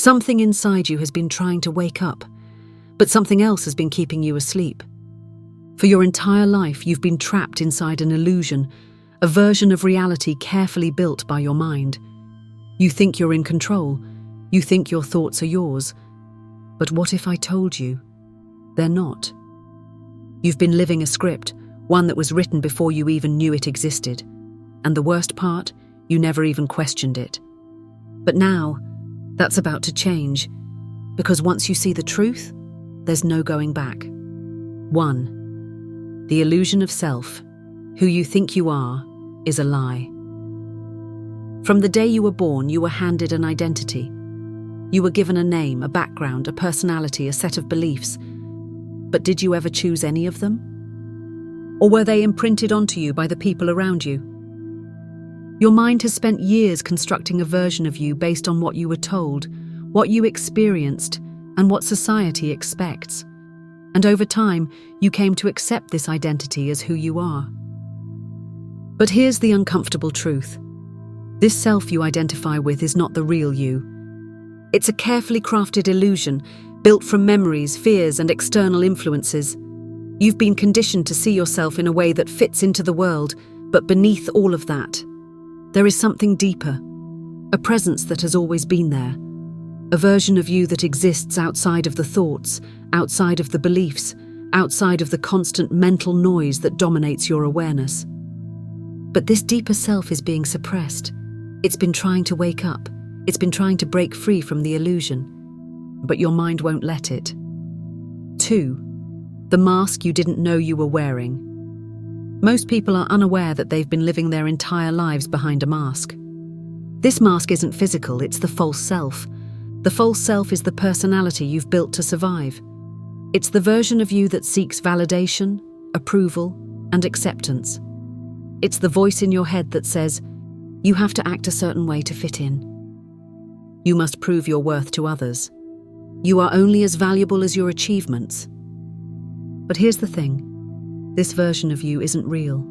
Something inside you has been trying to wake up, but something else has been keeping you asleep. For your entire life, you've been trapped inside an illusion, a version of reality carefully built by your mind. You think you're in control. You think your thoughts are yours. But what if I told you they're not? You've been living a script, one that was written before you even knew it existed. And the worst part, you never even questioned it. But now, that's about to change, because once you see the truth, there's no going back. 1. The illusion of self, who you think you are, is a lie. From the day you were born, you were handed an identity. You were given a name, a background, a personality, a set of beliefs. But did you ever choose any of them? Or were they imprinted onto you by the people around you? Your mind has spent years constructing a version of you based on what you were told, what you experienced, and what society expects. And over time, you came to accept this identity as who you are. But here's the uncomfortable truth. This self you identify with is not the real you. It's a carefully crafted illusion, built from memories, fears, and external influences. You've been conditioned to see yourself in a way that fits into the world, but beneath all of that, there is something deeper, a presence that has always been there, a version of you that exists outside of the thoughts, outside of the beliefs, outside of the constant mental noise that dominates your awareness. But this deeper self is being suppressed. It's been trying to wake up. It's been trying to break free from the illusion. But your mind won't let it. 2. The mask you didn't know you were wearing. Most people are unaware that they've been living their entire lives behind a mask. This mask isn't physical, it's the false self. The false self is the personality you've built to survive. It's the version of you that seeks validation, approval, and acceptance. It's the voice in your head that says, you have to act a certain way to fit in. You must prove your worth to others. You are only as valuable as your achievements. But here's the thing. This version of you isn't real.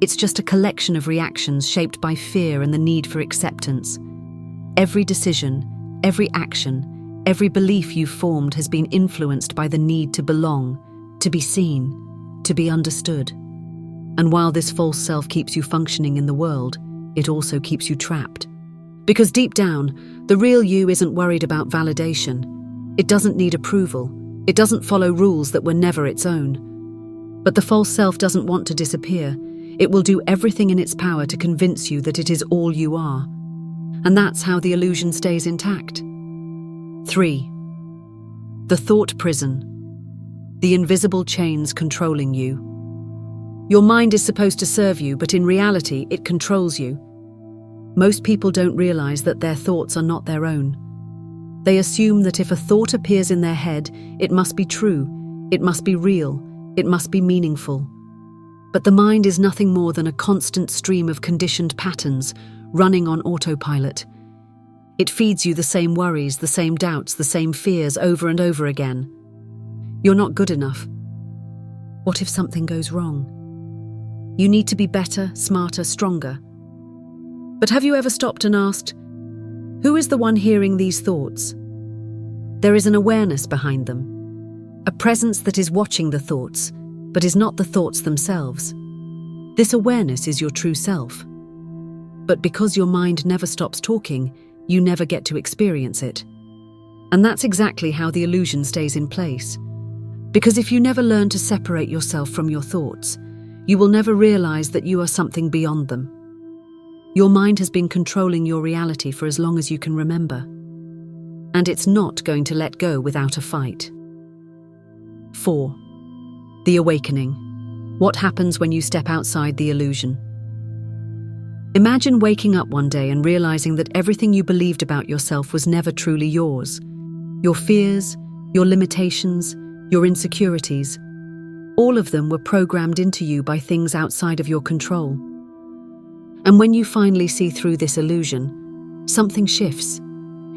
It's just a collection of reactions shaped by fear and the need for acceptance. Every decision, every action, every belief you've formed has been influenced by the need to belong, to be seen, to be understood. And while this false self keeps you functioning in the world, it also keeps you trapped. Because deep down, the real you isn't worried about validation. It doesn't need approval. It doesn't follow rules that were never its own. But the false self doesn't want to disappear. It will do everything in its power to convince you that it is all you are. And that's how the illusion stays intact. 3. The thought prison. The invisible chains controlling you. Your mind is supposed to serve you, but in reality, it controls you. Most people don't realize that their thoughts are not their own. They assume that if a thought appears in their head, it must be true, it must be real, it must be meaningful. But the mind is nothing more than a constant stream of conditioned patterns running on autopilot. It feeds you the same worries, the same doubts, the same fears over and over again. You're not good enough. What if something goes wrong? You need to be better, smarter, stronger. But have you ever stopped and asked, who is the one hearing these thoughts? There is an awareness behind them, a presence that is watching the thoughts, but is not the thoughts themselves. This awareness is your true self. But because your mind never stops talking, you never get to experience it. And that's exactly how the illusion stays in place. Because if you never learn to separate yourself from your thoughts, you will never realize that you are something beyond them. Your mind has been controlling your reality for as long as you can remember. And it's not going to let go without a fight. 4. The awakening. What happens when you step outside the illusion? Imagine waking up one day and realizing that everything you believed about yourself was never truly yours. Your fears, your limitations, your insecurities, all of them were programmed into you by things outside of your control. And when you finally see through this illusion, something shifts.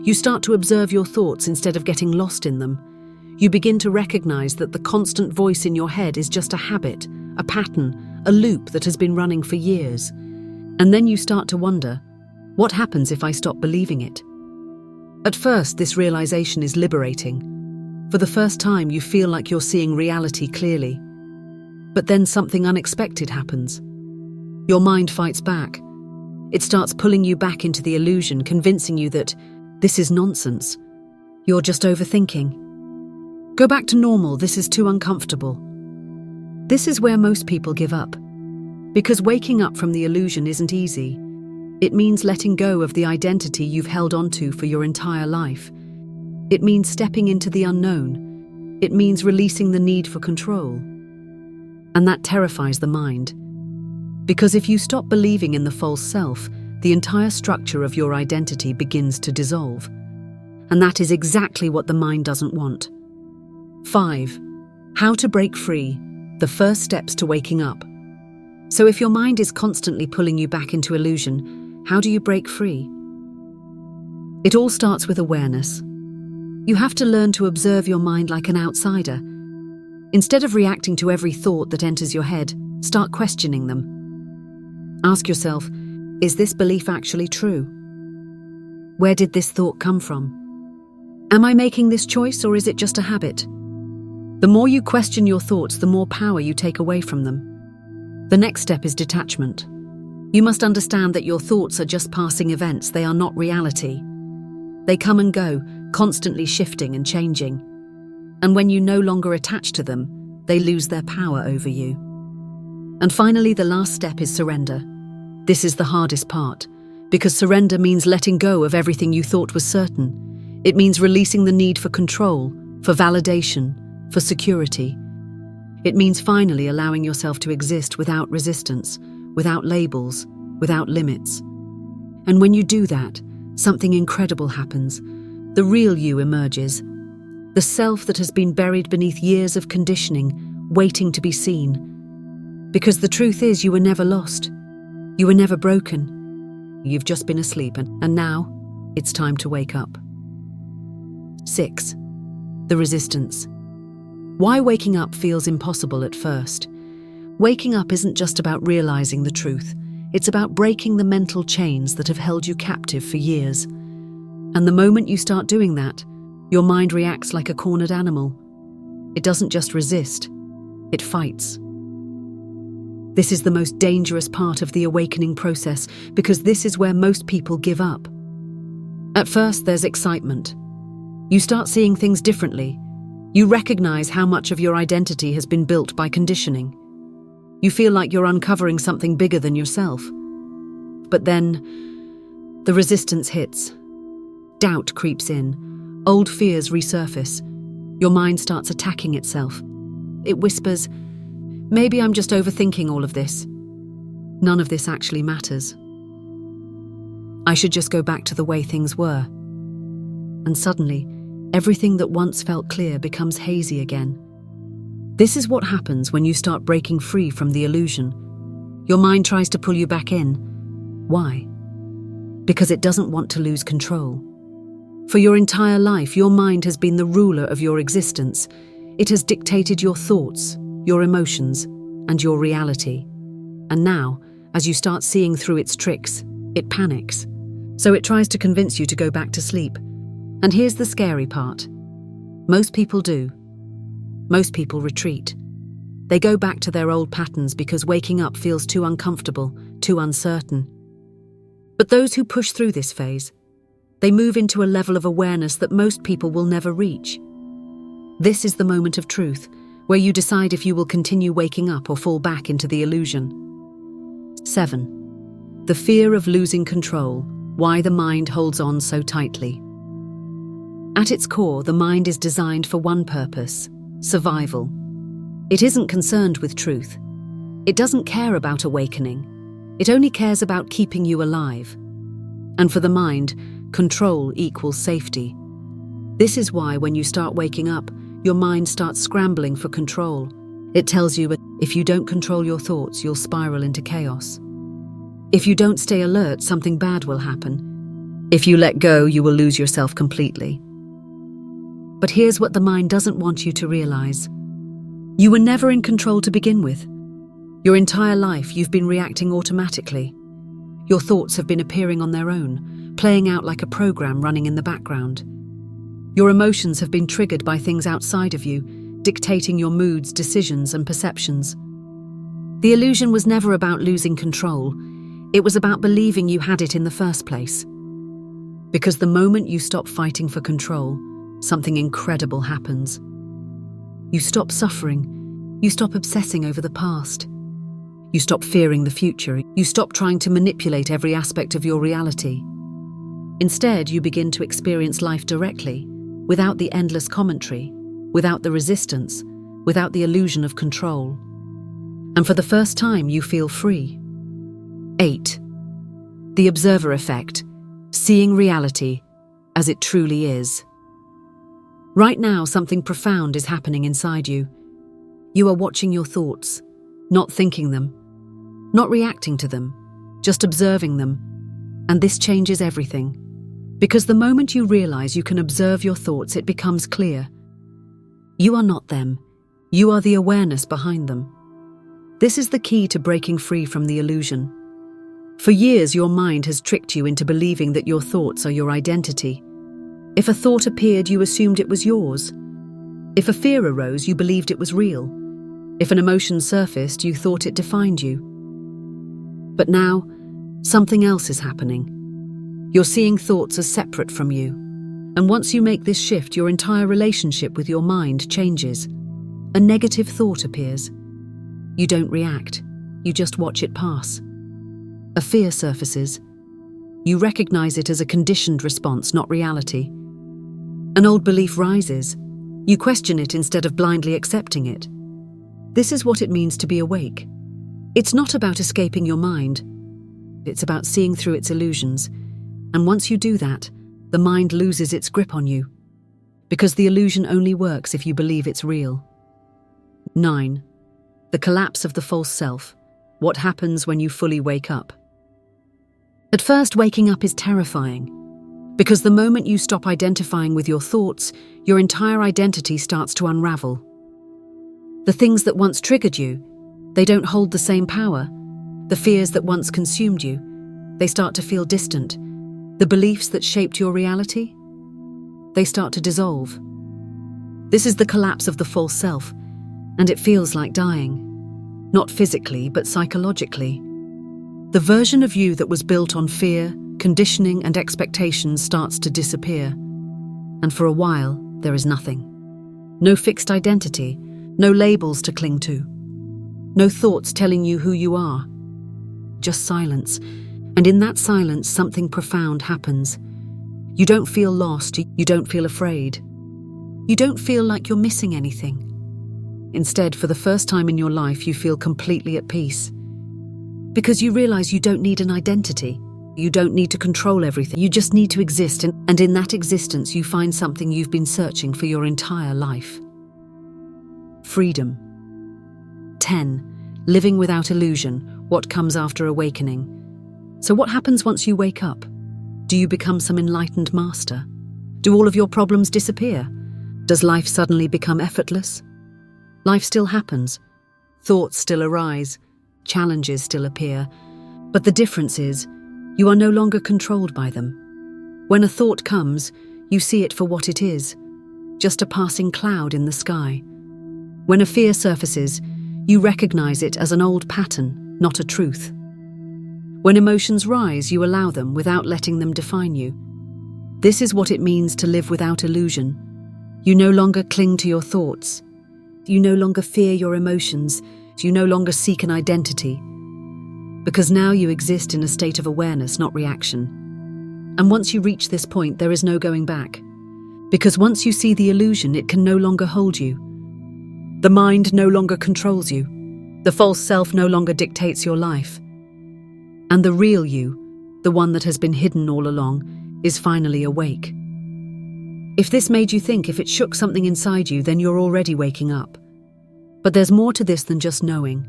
You start to observe your thoughts instead of getting lost in them. You begin to recognize that the constant voice in your head is just a habit, a pattern, a loop that has been running for years. And then you start to wonder, what happens if I stop believing it? At first, this realization is liberating. For the first time, you feel like you're seeing reality clearly. But then something unexpected happens. Your mind fights back. It starts pulling you back into the illusion, convincing you that this is nonsense. You're just overthinking. Go back to normal, this is too uncomfortable. This is where most people give up. Because waking up from the illusion isn't easy. It means letting go of the identity you've held onto for your entire life. It means stepping into the unknown. It means releasing the need for control. And that terrifies the mind. Because if you stop believing in the false self, the entire structure of your identity begins to dissolve. And that is exactly what the mind doesn't want. 5. How to break free. The first steps to waking up. So if your mind is constantly pulling you back into illusion, how do you break free? It all starts with awareness. You have to learn to observe your mind like an outsider. Instead of reacting to every thought that enters your head, start questioning them. Ask yourself, is this belief actually true? Where did this thought come from? Am I making this choice, or is it just a habit? The more you question your thoughts, the more power you take away from them. The next step is detachment. You must understand that your thoughts are just passing events, they are not reality. They come and go, constantly shifting and changing. And when you no longer attach to them, they lose their power over you. And finally, the last step is surrender. This is the hardest part, because surrender means letting go of everything you thought was certain. It means releasing the need for control, for validation, for security. It means finally allowing yourself to exist without resistance, without labels, without limits. And when you do that, something incredible happens. The real you emerges. The self that has been buried beneath years of conditioning, waiting to be seen. Because the truth is, you were never lost. You were never broken. You've just been asleep, and now it's time to wake up. 6. The resistance. Why waking up feels impossible at first. Waking up isn't just about realizing the truth. It's about breaking the mental chains that have held you captive for years. And the moment you start doing that, your mind reacts like a cornered animal. It doesn't just resist, it fights. This is the most dangerous part of the awakening process, because this is where most people give up. At first, there's excitement. You start seeing things differently. You recognize how much of your identity has been built by conditioning. You feel like you're uncovering something bigger than yourself. But then, the resistance hits. Doubt creeps in. Old fears resurface. Your mind starts attacking itself. It whispers, maybe I'm just overthinking all of this. None of this actually matters. I should just go back to the way things were. And suddenly, everything that once felt clear becomes hazy again. This is what happens when you start breaking free from the illusion. Your mind tries to pull you back in. Why? Because it doesn't want to lose control. For your entire life, your mind has been the ruler of your existence. It has dictated your thoughts, your emotions, and your reality. And now, as you start seeing through its tricks, it panics. So it tries to convince you to go back to sleep. And here's the scary part. Most people do. Most people retreat. They go back to their old patterns because waking up feels too uncomfortable, too uncertain. But those who push through this phase, they move into a level of awareness that most people will never reach. This is the moment of truth, where you decide if you will continue waking up or fall back into the illusion. 7. The fear of losing control, why the mind holds on so tightly. At its core, the mind is designed for one purpose: survival. It isn't concerned with truth. It doesn't care about awakening. It only cares about keeping you alive. And for the mind, control equals safety. This is why when you start waking up, your mind starts scrambling for control. It tells you that if you don't control your thoughts, you'll spiral into chaos. If you don't stay alert, something bad will happen. If you let go, you will lose yourself completely. But here's what the mind doesn't want you to realize. You were never in control to begin with. Your entire life, you've been reacting automatically. Your thoughts have been appearing on their own, playing out like a program running in the background. Your emotions have been triggered by things outside of you, dictating your moods, decisions, and perceptions. The illusion was never about losing control. It was about believing you had it in the first place. Because the moment you stop fighting for control, something incredible happens. You stop suffering. You stop obsessing over the past. You stop fearing the future. You stop trying to manipulate every aspect of your reality. Instead, you begin to experience life directly, without the endless commentary, without the resistance, without the illusion of control. And for the first time, you feel free. 8. The observer effect, seeing reality as it truly is. Right now, something profound is happening inside you. You are watching your thoughts, not thinking them, not reacting to them, just observing them. And this changes everything. Because the moment you realize you can observe your thoughts, it becomes clear. You are not them. You are the awareness behind them. This is the key to breaking free from the illusion. For years, your mind has tricked you into believing that your thoughts are your identity. If a thought appeared, you assumed it was yours. If a fear arose, you believed it was real. If an emotion surfaced, you thought it defined you. But now, something else is happening. You're seeing thoughts as separate from you. And once you make this shift, your entire relationship with your mind changes. A negative thought appears. You don't react. You just watch it pass. A fear surfaces. You recognize it as a conditioned response, not reality. An old belief rises. You question it instead of blindly accepting it. This is what it means to be awake. It's not about escaping your mind. It's about seeing through its illusions. And once you do that, the mind loses its grip on you. Because the illusion only works if you believe it's real. 9. The collapse of the false self. What happens when you fully wake up? At first, waking up is terrifying. Because the moment you stop identifying with your thoughts, your entire identity starts to unravel. The things that once triggered you, they don't hold the same power. The fears that once consumed you, they start to feel distant. The beliefs that shaped your reality, they start to dissolve. This is the collapse of the false self, and it feels like dying. Not physically, but psychologically. The version of you that was built on fear, conditioning, and expectations starts to disappear. And for a while, there is nothing. No fixed identity, no labels to cling to. No thoughts telling you who you are. Just silence. And in that silence, something profound happens. You don't feel lost. You don't feel afraid. You don't feel like you're missing anything. Instead, for the first time in your life, you feel completely at peace. Because you realize you don't need an identity. You don't need to control everything. You just need to exist. And in that existence, you find something you've been searching for your entire life. Freedom. 10. Living without illusion. What comes after awakening? So what happens once you wake up? Do you become some enlightened master? Do all of your problems disappear? Does life suddenly become effortless? Life still happens. Thoughts still arise. Challenges still appear. But the difference is, you are no longer controlled by them. When a thought comes, you see it for what it is, just a passing cloud in the sky. When a fear surfaces, you recognize it as an old pattern, not a truth. When emotions rise, you allow them without letting them define you. This is what it means to live without illusion. You no longer cling to your thoughts. You no longer fear your emotions. You no longer seek an identity. Because now you exist in a state of awareness, not reaction. And once you reach this point, there is no going back. Because once you see the illusion, it can no longer hold you. The mind no longer controls you. The false self no longer dictates your life. And the real you, the one that has been hidden all along, is finally awake. If this made you think, if it shook something inside you, then you're already waking up. But there's more to this than just knowing.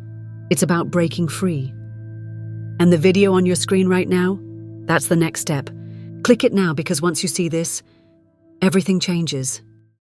It's about breaking free. And the video on your screen right now, that's the next step. Click it now, because once you see this, everything changes.